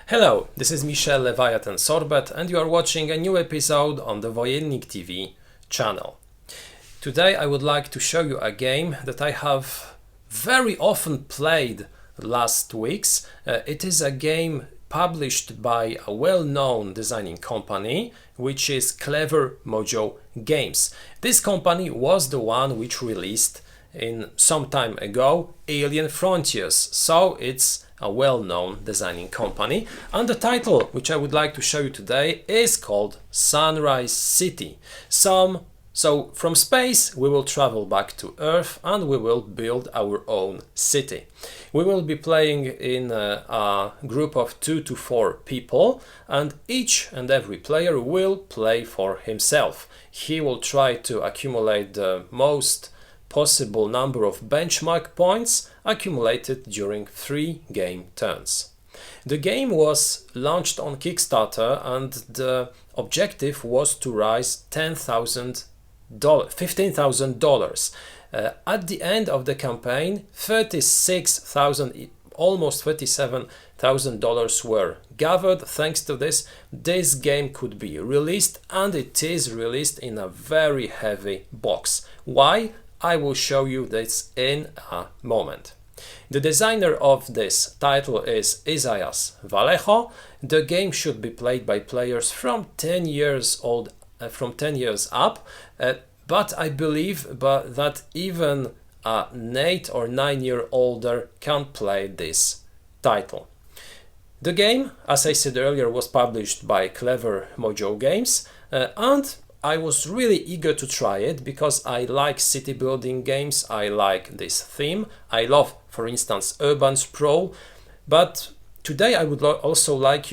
Hello, this is Michel Leviathan Sorbet and you are watching a new episode on the Wojennik TV channel. Today I would like to show you a game that I have very often played last weeks. It is a game published by a well-known designing company, which is Clever Mojo Games. This company was the one which released in some time ago Alien Frontiers, so it's a well-known designing company, and the title which I would like to show you today is called Sunrise City. So from space we will travel back to Earth and we will build our own city. We will be playing in a group of 2 to 4 people, and each and every player will play for himself. He will try to accumulate the most possible number of benchmark points accumulated during 3 game turns. The game was launched on Kickstarter and the objective was to raise $15,000. At the end of the campaign, $36,000, almost $37,000 were gathered. Thanks to this game could be released, and it is released in a very heavy box. Why? I will show you this in a moment. The designer of this title is Isaias Vallejo. The game should be played by players from 10 years old, from 10 years up, but I believe that even an 8 or 9 year older can play this title. The game, as I said earlier, was published by Clever Mojo Games, and I was really eager to try it because I like city building games, I like this theme, I love, for instance, urban sprawl, but today I would also like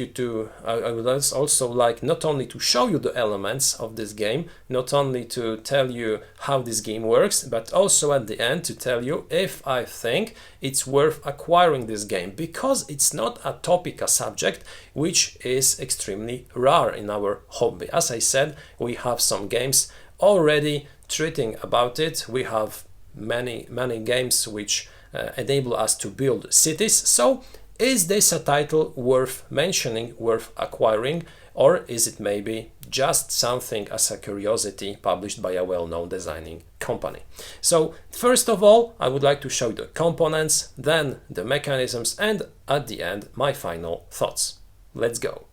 not only to show you the elements of this game, not only to tell you how this game works, but also at the end to tell you if I think it's worth acquiring this game, because it's not a topic, a subject which is extremely rare in our hobby. As I said, we have some games already treating about it. We have many games which enable us to build cities. So is this a title worth mentioning, worth acquiring, or is it maybe just something as a curiosity published by a well-known designing company? So first of all, I would like to show you the components, then the mechanisms, and at the end my final thoughts. Let's go.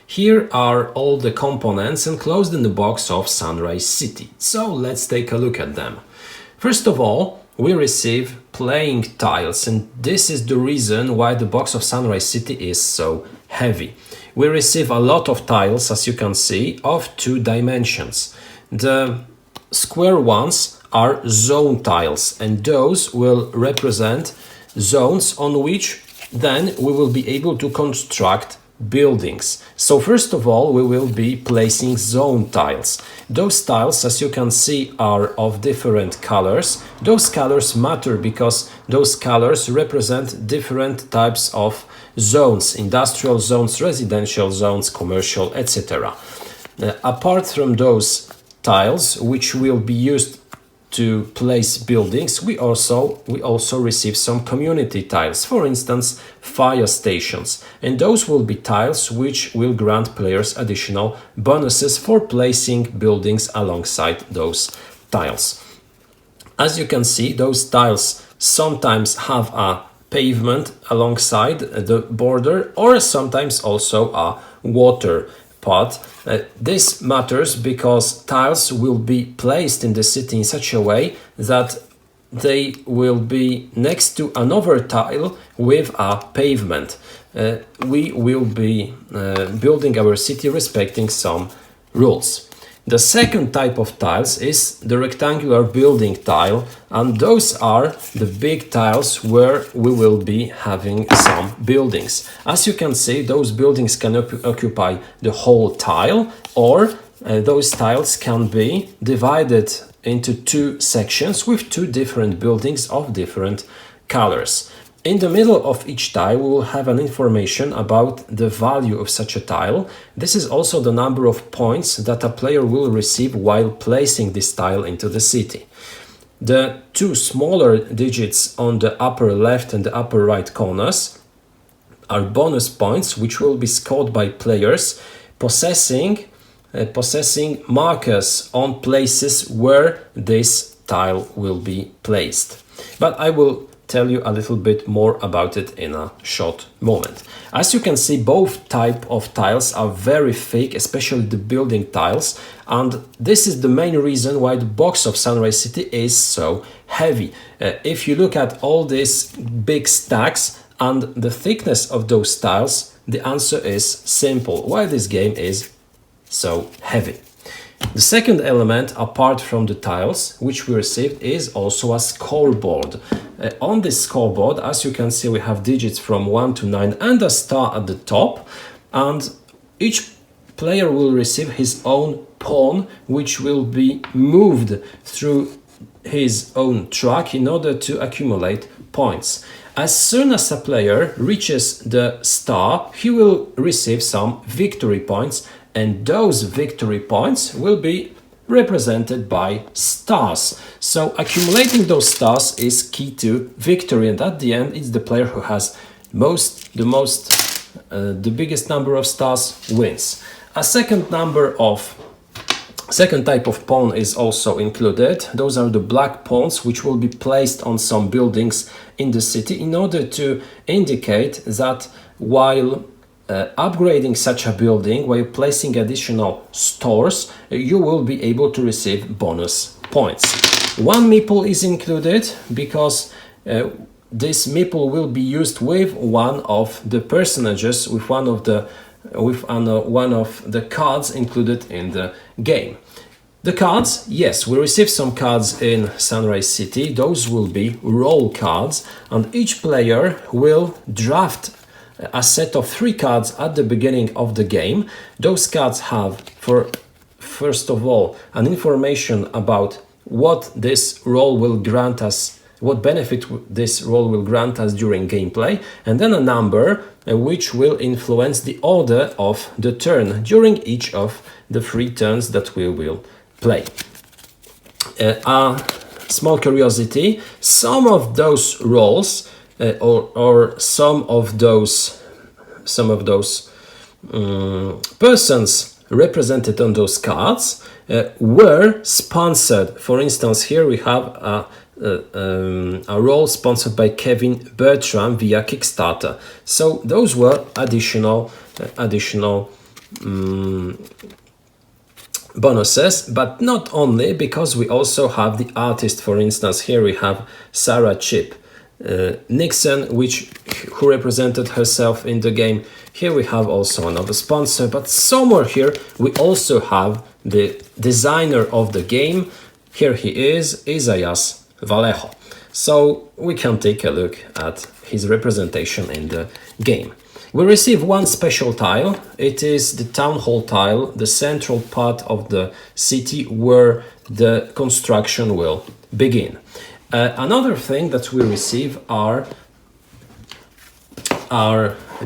Here are all the components enclosed in the box of Sunrise City. So let's take a look at them. First of all, we receive playing tiles, and this is the reason why the box of Sunrise City is so heavy. We receive a lot of tiles, as you can see, of 2 dimensions. The square ones are zone tiles, and those will represent zones on which then we will be able to construct buildings. So first of all, we will be placing zone tiles. Those tiles, as you can see, are of different colors. Those colors matter because those colors represent different types of zones: industrial zones, residential zones, commercial, etc. Apart from those tiles, which will be used to place buildings, we also receive some community tiles, for instance fire stations, and those will be tiles which will grant players additional bonuses for placing buildings alongside those tiles. As you can see, those tiles sometimes have a pavement alongside the border, or sometimes also a water part. This matters because tiles will be placed in the city in such a way that they will be next to another tile with a pavement. We will be building our city respecting some rules. The second type of tiles is the rectangular building tile, and those are the big tiles where we will be having some buildings. As you can see, those buildings can occupy the whole tile, or those tiles can be divided into 2 sections with 2 different buildings of different colors. In the middle of each tile, we will have an information about the value of such a tile. This is also the number of points that a player will receive while placing this tile into the city. The two smaller digits on the upper left and the upper right corners are bonus points which will be scored by players possessing markers on places where this tile will be placed. But I will tell you a little bit more about it in a short moment. As you can see, both type of tiles are very thick, especially the building tiles, and this is the main reason why the box of Sunrise City is so heavy. If you look at all these big stacks and the thickness of those tiles, the answer is simple, why this game is so heavy. The second element, apart from the tiles, which we received, is also a scoreboard. On this scoreboard, as you can see, we have digits from 1 to 9 and a star at the top, and each player will receive his own pawn, which will be moved through his own track in order to accumulate points. As soon as a player reaches the star, he will receive some victory points, and those victory points will be represented by stars. So accumulating those stars is key to victory, and at the end it's the player who has the biggest number of stars wins. A second type of pawn is also included. Those are the black pawns which will be placed on some buildings in the city in order to indicate that while upgrading such a building, while placing additional stores, you will be able to receive bonus points. One meeple is included because this meeple will be used with one of the personages, with one of the cards included in the game. The cards, yes, we receive some cards in Sunrise City. Those will be role cards, and each player will draft a set of 3 cards at the beginning of the game. Those cards have, first of all, an information about what this role will grant us, what benefit this role will grant us during gameplay, and then a number which will influence the order of the turn during each of the 3 turns that we will play. A small curiosity, some of those roles or some of those persons represented on those cards were sponsored. For instance, here we have a role sponsored by Kevin Bertram via Kickstarter. So those were additional bonuses, but not only, because we also have the artist. For instance, here we have Sarah Chip Nixon, who represented herself in the game. Here we have also another sponsor, but somewhere here we also have the designer of the game. Here he is, Isaias Vallejo. So we can take a look at his representation in the game. We receive one special tile. It is the town hall tile, the central part of the city where the construction will begin. Another thing that we receive are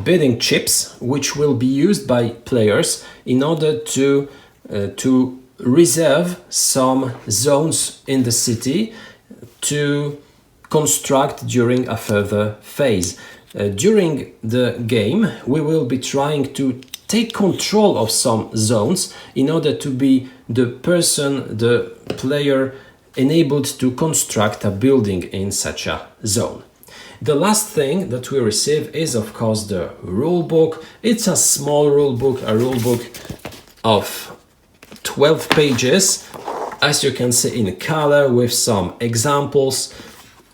bidding chips, which will be used by players in order to reserve some zones in the city to construct during a further phase. During the game, we will be trying to take control of some zones in order to be the player enabled to construct a building in such a zone. The last thing that we receive is, of course, the rulebook. It's a small rulebook, a rulebook of 12 pages, as you can see, in color with some examples.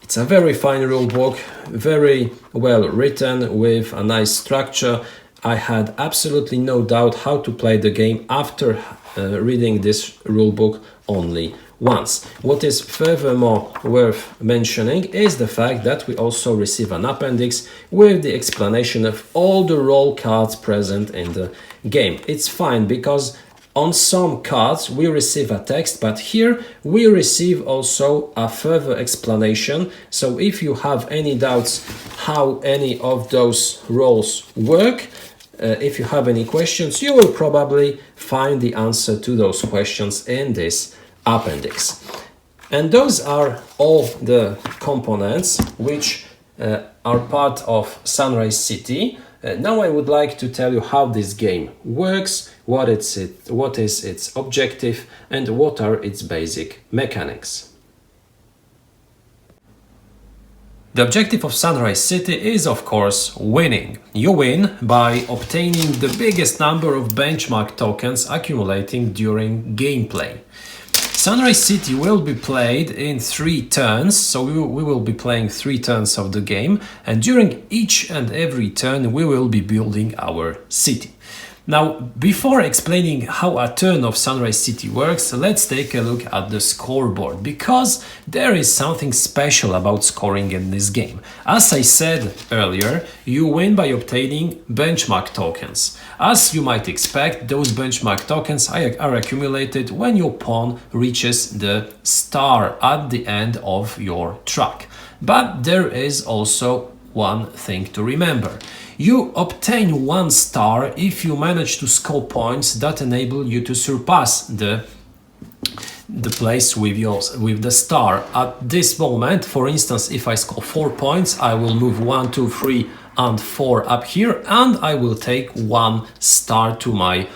It's a very fine rulebook, very well written, with a nice structure. I had absolutely no doubt how to play the game after reading this rulebook only once. What is furthermore worth mentioning is the fact that we also receive an appendix with the explanation of all the role cards present in the game. It's fine because on some cards we receive a text, but here we receive also a further explanation. So if you have any doubts how any of those roles work, if you have any questions, you will probably find the answer to those questions in this appendix. And those are all the components which are part of Sunrise City. Now I would like to tell you how this game works, what is its objective, and what are its basic mechanics. The objective of Sunrise City is, of course, winning. You win by obtaining the biggest number of benchmark tokens accumulating during gameplay. Sunrise City will be played in 3 turns, so we will be playing 3 turns of the game, and during each and every turn we will be building our city. Now, before explaining how a turn of Sunrise City works, let's take a look at the scoreboard, because there is something special about scoring in this game. As I said earlier, you win by obtaining benchmark tokens. As you might expect, those benchmark tokens are accumulated when your pawn reaches the star at the end of your track. But there is also one thing to remember. You obtain 1 star if you manage to score points that enable you to surpass the place with the star. At this moment, for instance, if I score 4 points, I will move 1, 2, 3 and 4 up here, and I will take 1 star to my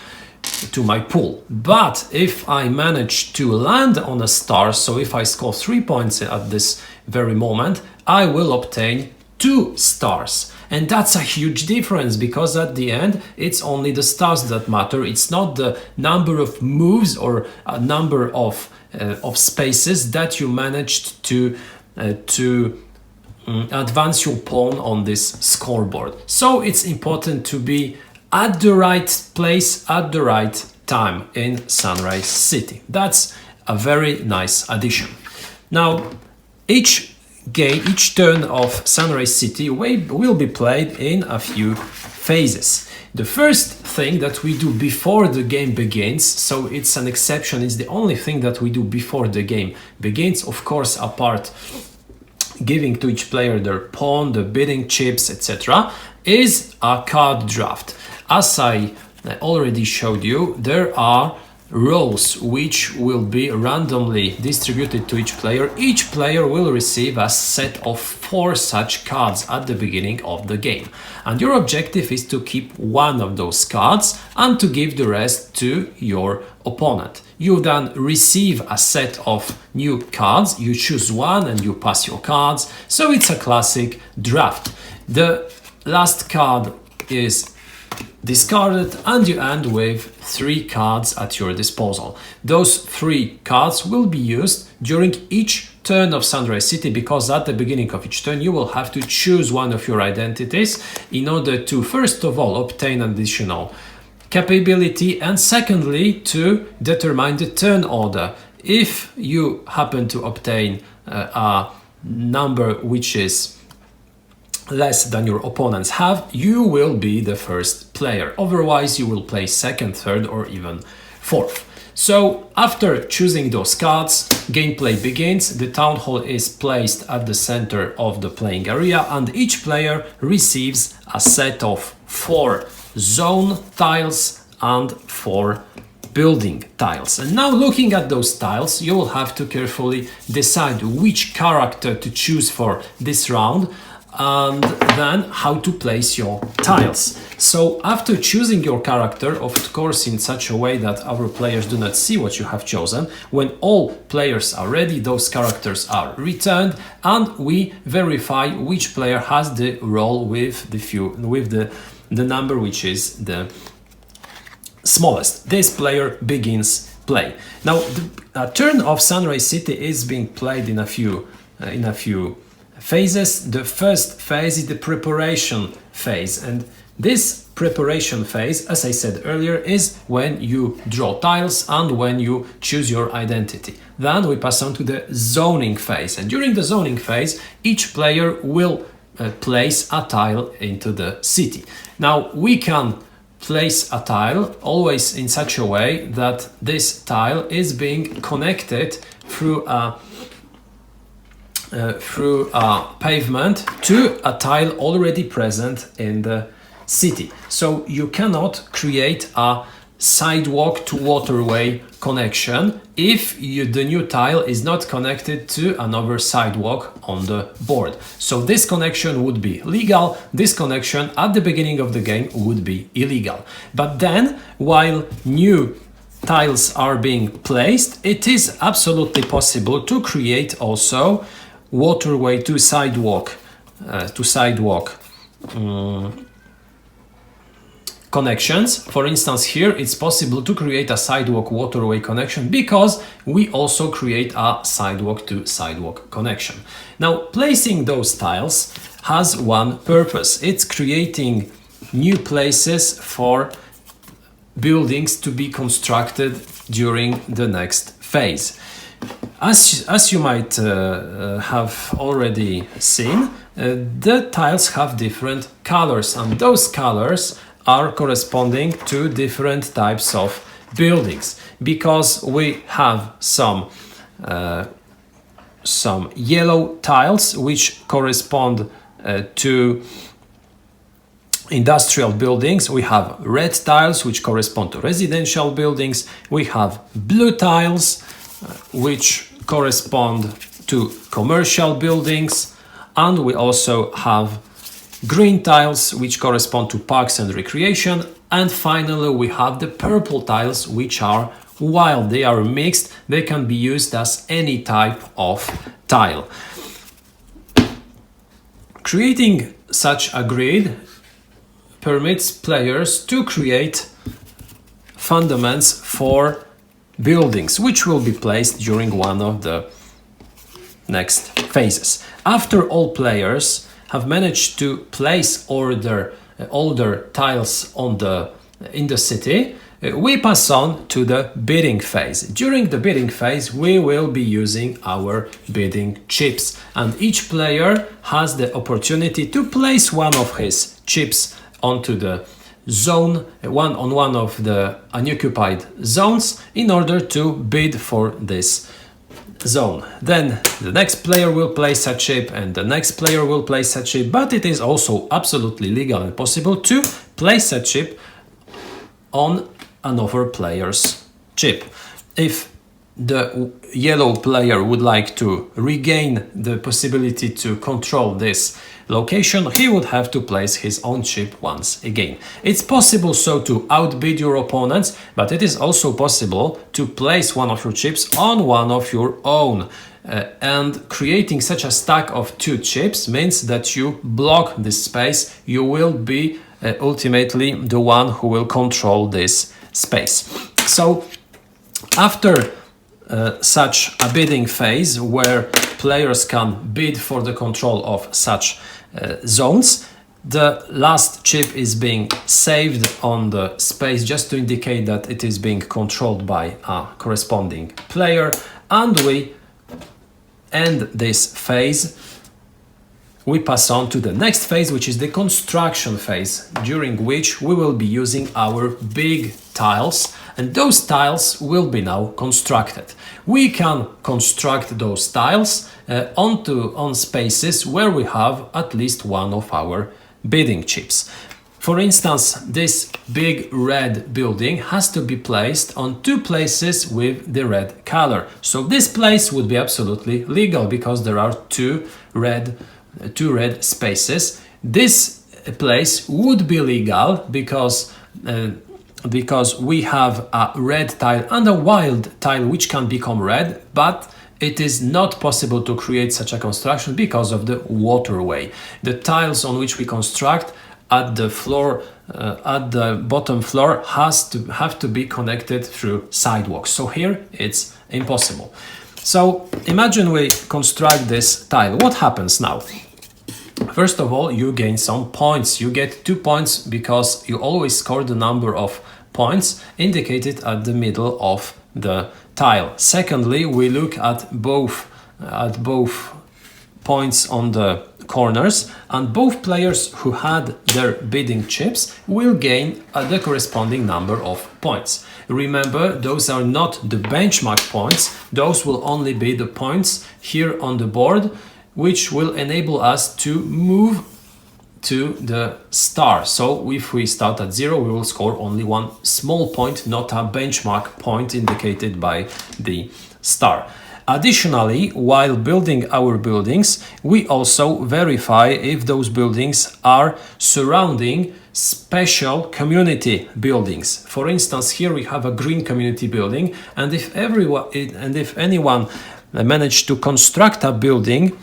pool. But if I manage to land on a star, so if I score 3 points at this very moment, I will obtain 2 stars. And that's a huge difference, because at the end it's only the stars that matter. It's not the number of moves or a number of spaces that you managed to advance your pawn on this scoreboard. So it's important to be at the right place at the right time in Sunrise City. That's a very nice addition. Now, each turn of Sunrise City will be played in a few phases. The first thing that we do before the game begins, so it's an exception, it's the only thing that we do before the game begins, of course, apart giving to each player their pawn, the bidding chips, etc., is a card draft. As I already showed you, there are rows which will be randomly distributed to each player. Each player will receive a set of 4 such cards at the beginning of the game, and your objective is to keep 1 of those cards and to give the rest to your opponent. You then receive a set of new cards, you choose 1 and you pass your cards, so it's a classic draft. The last card is discarded and you end with 3 cards at your disposal. Those 3 cards will be used during each turn of Sunrise City, because at the beginning of each turn you will have to choose one of your identities in order to, first of all, obtain additional capability, and secondly, to determine the turn order. If you happen to obtain a number which is less than your opponents have, you will be the first player. Otherwise, you will play second, third, or even fourth. So after choosing those cards, gameplay begins. The town hall is placed at the center of the playing area, and each player receives a set of 4 zone tiles and 4 building tiles. And now, looking at those tiles, you will have to carefully decide which character to choose for this round, and then how to place your tiles. So after choosing your character, of course in such a way that other players do not see what you have chosen, when all players are ready, those characters are returned, and we verify which player has the role with the number which is the smallest. This player begins play. Now, the turn of Sunrise City is being played in a few phases. The first phase is the preparation phase, and this preparation phase, as I said earlier, is when you draw tiles and when you choose your identity. Then we pass on to the zoning phase, and during the zoning phase each player will place a tile into the city. Now, we can place a tile always in such a way that this tile is being connected through a pavement to a tile already present in the city. So you cannot create a sidewalk to waterway connection if the new tile is not connected to another sidewalk on the board. So this connection would be legal, this connection at the beginning of the game would be illegal. But then, while new tiles are being placed, it is absolutely possible to create also waterway to sidewalk connections. For instance, here it's possible to create a sidewalk waterway connection because we also create a sidewalk to sidewalk connection. Now, placing those tiles has one purpose. It's creating new places for buildings to be constructed during the next phase. As you might have already seen, the tiles have different colors, and those colors are corresponding to different types of buildings, because we have some yellow tiles which correspond to industrial buildings, we have red tiles which correspond to residential buildings, we have blue tiles which correspond to commercial buildings, and we also have green tiles which correspond to parks and recreation, and finally we have the purple tiles which are, while they are mixed, they can be used as any type of tile. Creating such a grid permits players to create fundaments for buildings which will be placed during one of the next phases. After all players have managed to place all their tiles in the city, we pass on to the bidding phase. During the bidding phase, we will be using our bidding chips, and each player has the opportunity to place one of his chips onto the zone, one of the unoccupied zones, in order to bid for this zone. Then the next player will place a chip and the next player will place a chip, but it is also absolutely legal and possible to place a chip on another player's chip. If the yellow player would like to regain the possibility to control this location, he would have to place his own chip once again. It's possible so to outbid your opponents, but it is also possible to place one of your chips on one of your own. And creating such a stack of two chips means that you block this space. You will be ultimately the one who will control this space. So after such a bidding phase where players can bid for the control of such zones, the last chip is being saved on the space just to indicate that it is being controlled by a corresponding player, and we end this phase. We pass on to the next phase, which is the construction phase, during which we will be using our big tiles, and those tiles will be now constructed. We can construct those tiles on spaces where we have at least one of our bidding chips. For instance, this big red building has to be placed on two places with the red color. So this place would be absolutely legal because there are two red spaces. This place would be legal because we have a red tile and a wild tile which can become red, but it is not possible to create such a construction because of the waterway. The tiles on which we construct at the floor, at the bottom floor, have to be connected through sidewalks. So here it's impossible. So imagine we construct this tile. What happens now? First of all, you gain some points. You get 2 points because you always score the number of points indicated at the middle of the tile. Secondly, we look at both points on the corners, and both players who had their bidding chips will gain the corresponding number of points. Remember, those are not the benchmark points. Those will only be the points here on the board, which will enable us to move to the star. So if we start at 0, we will score only one small point, not a benchmark point indicated by the star. Additionally, while building our buildings, we also verify if those buildings are surrounding special community buildings. For instance, here we have a green community building, and if anyone managed to construct a building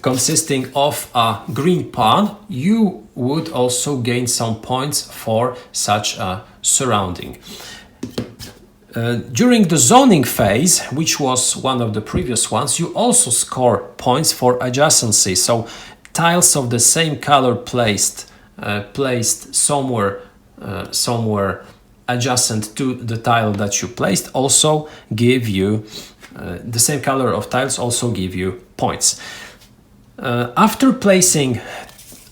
consisting of a green pond, you would also gain some points for such a surrounding. During the zoning phase, which was one of the previous ones, you also score points for adjacency. So tiles of the same color placed somewhere adjacent to the tile that you placed also give you the same color of tiles also give you points. After placing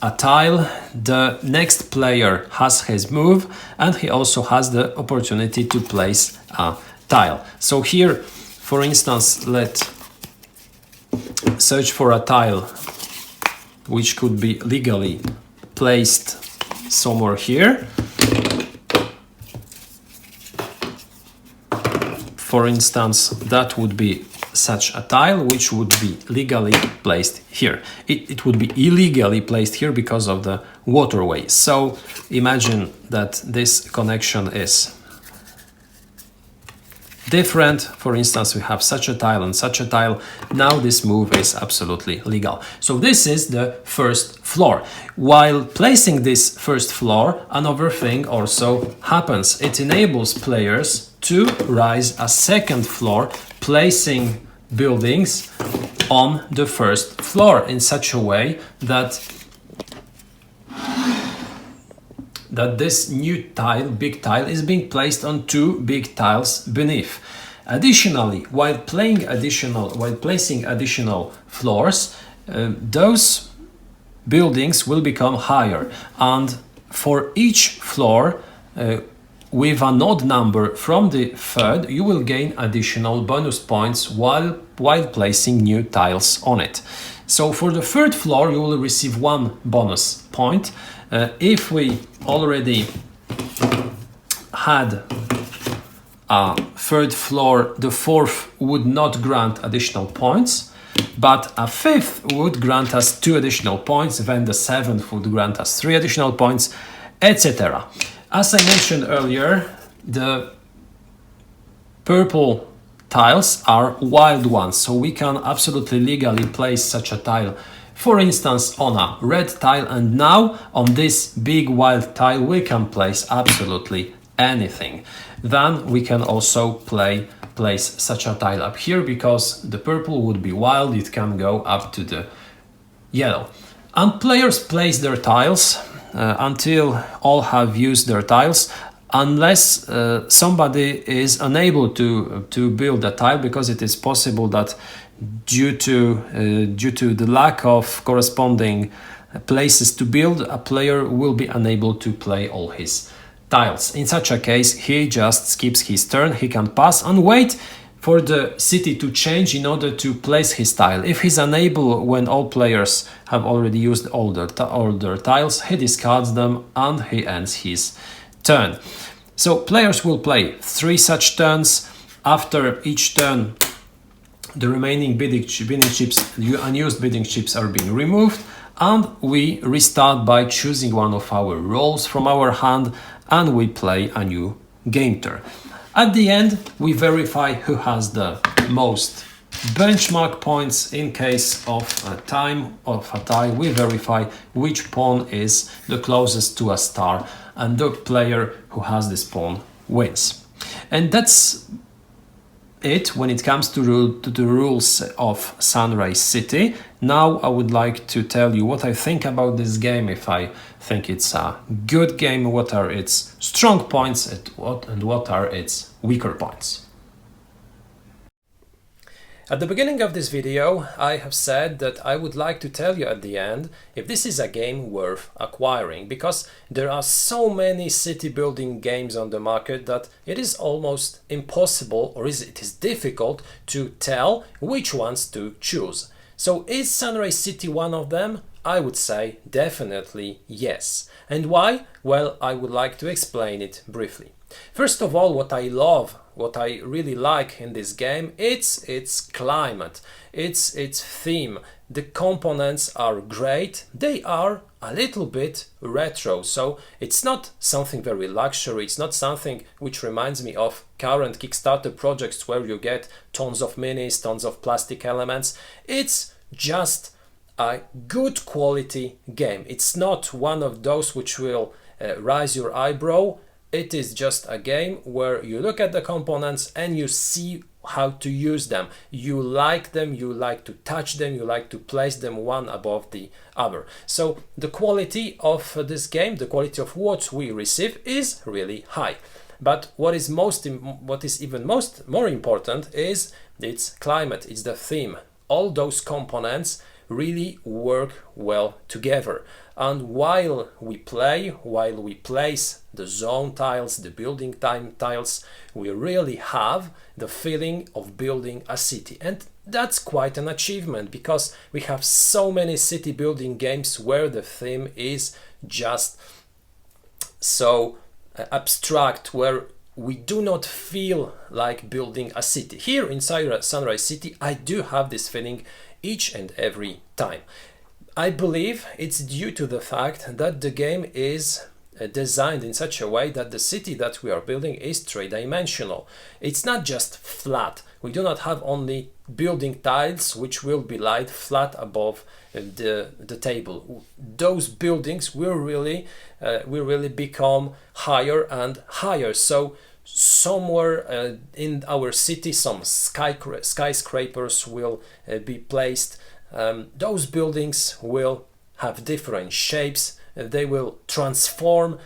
a tile, the next player has his move, and he also has the opportunity to place a tile. So here, for instance, let's search for a tile which could be legally placed somewhere here. For instance, that would be such a tile which would be legally placed here. It would be illegally placed here because of the waterway. So imagine that this connection is different. For instance, we have such a tile and such a tile. Now this move is absolutely legal. So this is the first floor. While placing this first floor, another thing also happens. It enables players to rise a second floor, placing buildings on the first floor in such a way that this new tile, big tile, is being placed on two big tiles beneath. Additionally, while placing additional floors, those buildings will become higher, and for each floor with an odd number from the third, you will gain additional bonus points while placing new tiles on it. So for the third floor, you will receive 1 bonus point. If we already had a third floor, the fourth would not grant additional points, but a fifth would grant us 2 additional points, then the seventh would grant us 3 additional points, etc. As I mentioned earlier, the purple tiles are wild ones, so we can absolutely legally place such a tile, for instance, on a red tile, and now on this big wild tile we can place absolutely anything. Then we can also place such a tile up here, because the purple would be wild, it can go up to the yellow. And players place their tiles until all have used their tiles, unless somebody is unable to build a tile, because it is possible that due to the lack of corresponding places to build, a player will be unable to play all his tiles. In such a case, he just skips his turn, he can pass and wait for the city to change in order to place his tile. If he's unable when all players have already used all their tiles, he discards them and he ends his turn. So players will play 3 such turns. After each turn, the remaining bidding chips, unused bidding chips, are being removed, and we restart by choosing one of our rolls from our hand, and we play a new game turn. At the end, we verify who has the most benchmark points. In case of a tie, we verify which pawn is the closest to a star, and the player who has this pawn wins. And that's it when it comes to the rules of Sunrise City. Now I would like to tell you what I think about this game, if I think it's a good game, what are its strong points and what are its weaker points. At the beginning of this video, I have said that I would like to tell you at the end if this is a game worth acquiring, because there are so many city building games on the market that it is almost impossible, or it is difficult to tell which ones to choose. So is Sunrise City one of them? I would say definitely yes. And why? Well, I would like to explain it briefly. First of all, what I love, what I really like in this game, it's its climate, it's its theme. The components are great, they are a little bit retro, so it's not something very luxury, it's not something which reminds me of current Kickstarter projects where you get tons of minis, tons of plastic elements. It's just a good quality game. It's not one of those which will raise your eyebrow. It is just a game where you look at the components and you see how to use them. You like them, you like to touch them, you like to place them one above the other. So the quality of this game, the quality of what we receive is really high. But what is even more important is its climate, it's the theme. All those components really work well together. And while we play, while we place the zone tiles, the building time tiles, we really have the feeling of building a city. And that's quite an achievement, because we have so many city building games where the theme is just so abstract, where we do not feel like building a city. Here in Sunrise City, I do have this feeling each and every time. I believe it's due to the fact that the game is designed in such a way that the city that we are building is three-dimensional. It's not just flat. We do not have only building tiles which will be laid flat above the table. Those buildings will really become higher and higher. So somewhere in our city, some skyscrapers will be placed. Those buildings will have different shapes. They will transform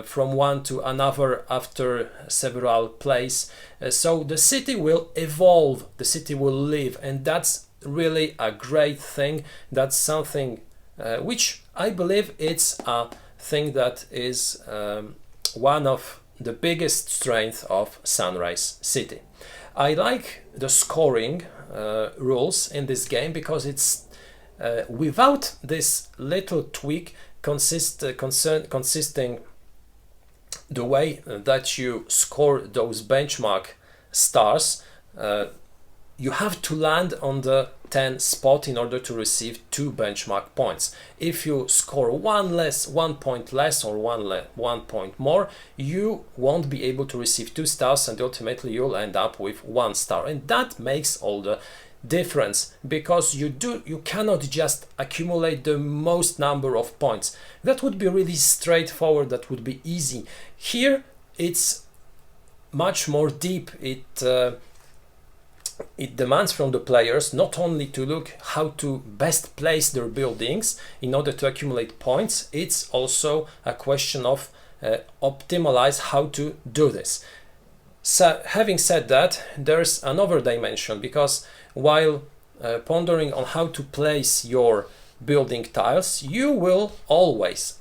from one to another after several plays. So the city will evolve, the city will live, and that's really a great thing. That's something which I believe it's a thing that is one of the biggest strengths of Sunrise City. I like the scoring rules in this game because it's without this little tweak consisting the way that you score those benchmark stars. You have to land on the 10 spot in order to receive 2 benchmark points. If you score 1 point less or 1 point more, you won't be able to receive 2 stars, and ultimately you'll end up with 1 star. And that makes all the difference, because you cannot just accumulate the most number of points. That would be really straightforward, that would be easy. Here it's much more deep. It demands from the players not only to look how to best place their buildings in order to accumulate points, it's also a question of optimize how to do this. So having said that, there's another dimension, because while pondering on how to place your building tiles, you will almost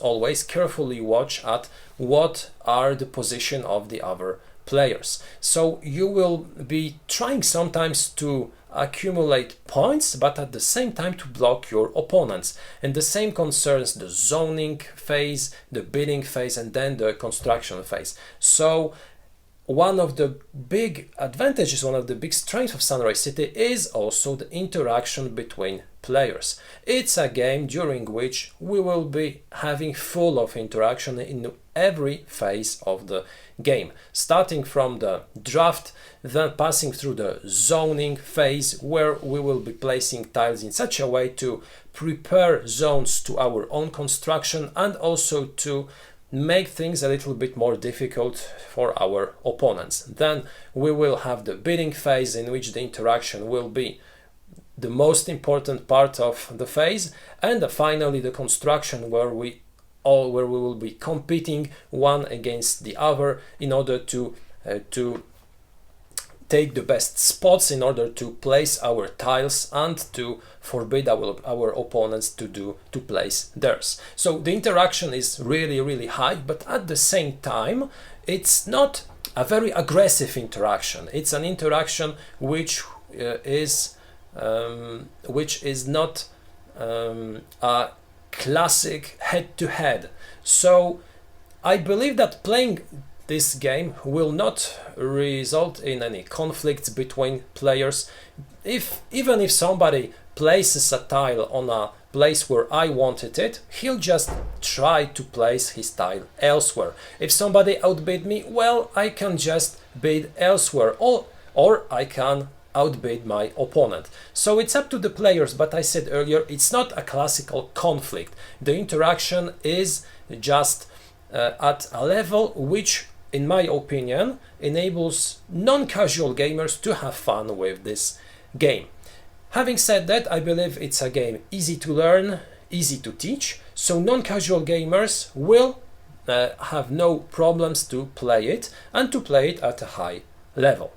always carefully watch at what are the position of the other players. So you will be trying sometimes to accumulate points, but at the same time to block your opponents. And the same concerns the zoning phase, the bidding phase, and then the construction phase. So one of the big advantages, one of the big strengths of Sunrise City is also the interaction between players. It's a game during which we will be having full of interaction in every phase of the game, starting from the draft, then passing through the zoning phase, where we will be placing tiles in such a way to prepare zones to our own construction, and also to make things a little bit more difficult for our opponents. Then we will have the bidding phase, in which the interaction will be the most important part of the phase, and finally the construction, where we will be competing one against the other in order to take the best spots in order to place our tiles and to forbid our opponents to place theirs. So the interaction is really high, but at the same time it's not a very aggressive interaction. It's an interaction which is not a classic head-to-head. So I believe that playing this game will not result in any conflicts between players. Even if somebody places a tile on a place where I wanted it, he'll just try to place his tile elsewhere. If somebody outbid me, well, I can just bid elsewhere, or I can outbid my opponent. So it's up to the players, but I said earlier, it's not a classical conflict. The interaction is just at a level which, in my opinion, enables non-casual gamers to have fun with this game. Having said that, I believe it's a game easy to learn, easy to teach, so non-casual gamers will have no problems to play it, and to play it at a high level.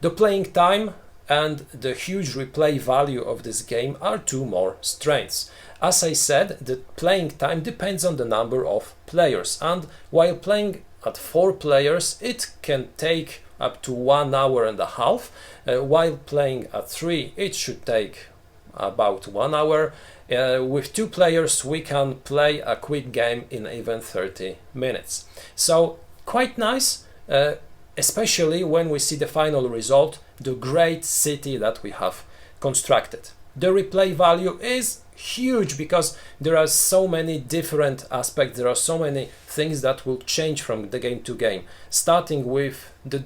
The playing time and the huge replay value of this game are two more strengths. As I said, the playing time depends on the number of players, and while playing at 4 players, it can take up to 1 hour and a half, while playing at 3, it should take about 1 hour. With 2 players, we can play a quick game in even 30 minutes. So quite nice, especially when we see the final result, the great city that we have constructed. The replay value is huge because there are so many different aspects, there are so many things that will change from the game to game. Starting with the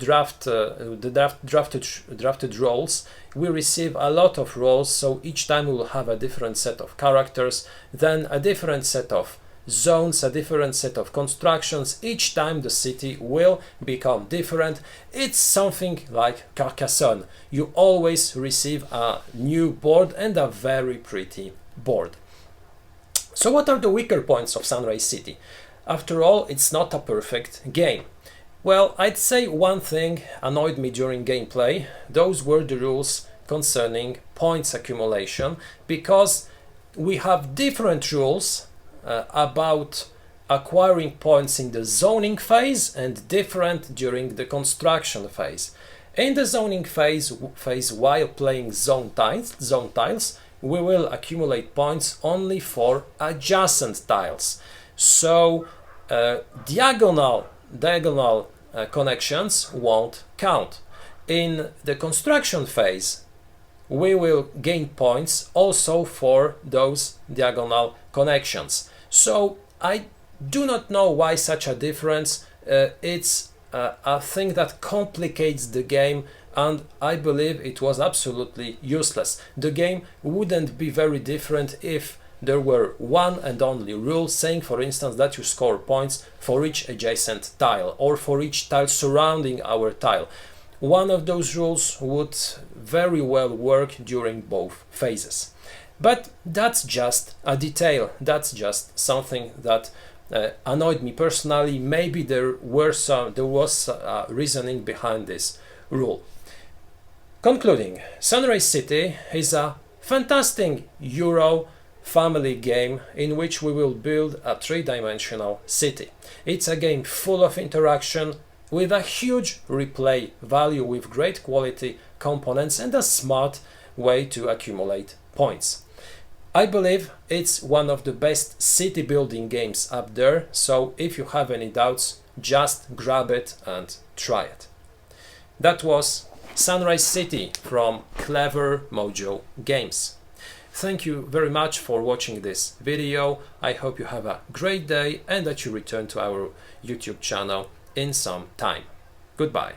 drafted roles, we receive a lot of roles, so each time we will have a different set of characters, then a different set of zones, a different set of constructions. Each time the city will become different. It's something like Carcassonne. You always receive a new board, and a very pretty board. So what are the weaker points of Sunrise City? After all, it's not a perfect game. Well, I'd say one thing annoyed me during gameplay. Those were the rules concerning points accumulation, because we have different rules about acquiring points in the zoning phase and different during the construction phase. In the zoning phase while playing zone tiles, we will accumulate points only for adjacent tiles. So diagonal connections won't count. In the construction phase, we will gain points also for those diagonal connections. So I do not know why such a difference. It's a thing that complicates the game, and I believe it was absolutely useless. The game wouldn't be very different if there were one and only rule saying, for instance, that you score points for each adjacent tile or for each tile surrounding our tile. One of those rules would very well work during both phases. But that's just a detail, that's just something that annoyed me personally. Maybe there was reasoning behind this rule. Concluding, Sunrise City is a fantastic Euro family game in which we will build a 3-dimensional city. It's a game full of interaction, with a huge replay value, with great quality components, and a smart way to accumulate points. I believe it's one of the best city building games up there, so if you have any doubts, just grab it and try it. That was Sunrise City from Clever Mojo Games. Thank you very much for watching this video. I hope you have a great day and that you return to our YouTube channel in some time. Goodbye.